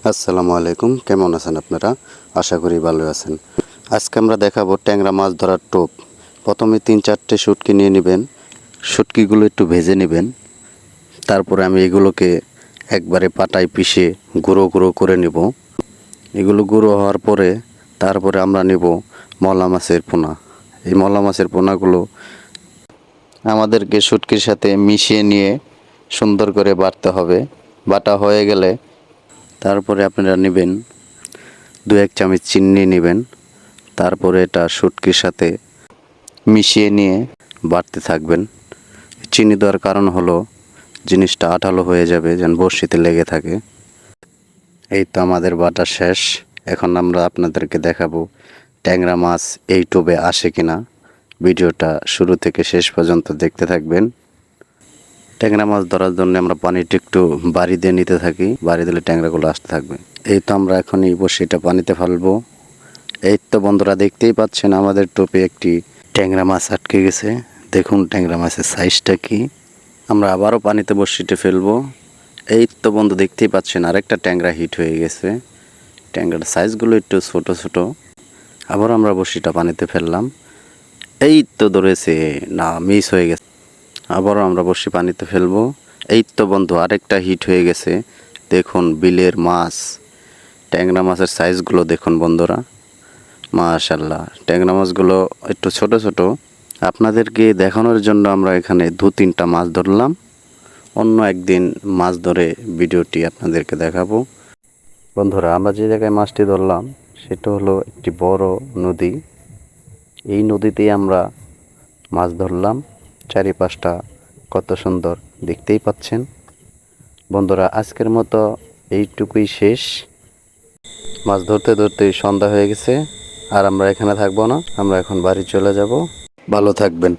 আসসালামু আলাইকুম, কেমন আছেন আপনারা? আশা করি ভালো আছেন। আজকে আমরা দেখাবো ট্যাংরা মাছ ধরার টোপ। প্রথমে 3-4টে শুটকি নিয়ে নেবেন। শুটকিগুলো একটু ভেজে নেবেন। তারপরে আমি এগুলোকে একবারে পাটায় পিষে গুঁড়ো গুঁড়ো করে নেব। এগুলো গুঁড়ো হওয়ার পরে তারপরে আমরা নেব মলা মাছের পোনা। এই মলা মাছের পোনাগুলো আমাদেরকে শুটকির সাথে মিশিয়ে নিয়ে সুন্দর করে বাটতে হবে। বাটা হয়ে গেলে তারপরে আপনারা নেবেন 2-1 চামচ চিনি নেবেন। তারপরে এটা শুটকির সাথে মিশিয়ে নিয়ে বাটতে থাকবেন। চিনি দেওয়ার কারণ হলো জিনিসটা আঠালো হয়ে যাবে, যেন বড়শিতে লেগে থাকে। এই তো আমাদের বাটা শেষ। এখন আমরা আপনাদেরকে দেখাবো ট্যাংরা মাছ এই টোপে আসে কিনা। ভিডিওটা শুরু থেকে শেষ পর্যন্ত দেখতে থাকবেন। ট্যাংরা মাছ ধরার জন্য আমরা পানিটা একটু বাড়ি দিয়ে নিতে থাকি, বাড়ি দিলে ট্যাংরাগুলো আসতে থাকবে। এই তো আমরা এখন এই বড়শিটা পানিতে ফেলবো। এই তো বন্ধুরা, দেখতেই পাচ্ছেন আমাদের টোপে একটি ট্যাংরা মাছ আটকে গেছে। দেখুন ট্যাংরা মাছের সাইজটা কি। আমরা আবারও পানিতে বড়শিতে ফেলবো। এই তো বন্ধু, দেখতেই পাচ্ছেন আরেকটা ট্যাংরা হিট হয়ে গেছে। ট্যাংরার সাইজগুলো একটু ছোট ছোট। আবার আমরা বড়শিটা পানিতে ফেললাম। এই তো ধরেছে, না মিস হয়ে গেছে। আবারও আমরা বড়শি পানিতে ফেলবো। এই তো বন্ধু, আরেকটা হিট হয়ে গেছে। দেখুন বিলের মাছ। ট্যাংরা মাছের সাইজগুলো দেখুন বন্ধুরা, মাশাআল্লাহ। ট্যাংরা মাছগুলো একটু ছোট ছোট। আপনাদেরকে দেখানোর জন্য আমরা এখানে 2-3টা মাছ ধরলাম। অন্য একদিন মাছ ধরে ভিডিওটি আপনাদেরকে দেখাবো। বন্ধুরা, আমরা যে জায়গায় মাছটি ধরলাম সেটা হলো একটি বড় নদী। এই নদীতেই আমরা মাছ ধরলাম। চারিপাশটা কত সুন্দর দেখতেই পাচ্ছেন। বন্ধুরা, আজকের মতো এইটুকুই শেষ। মাছ ধরতে ধরতে সন্ধ্যা হয়ে গেছে। আর আমরা এখানে থাকবো না, আমরা এখন বাড়ি চলে যাব। ভালো থাকবেন।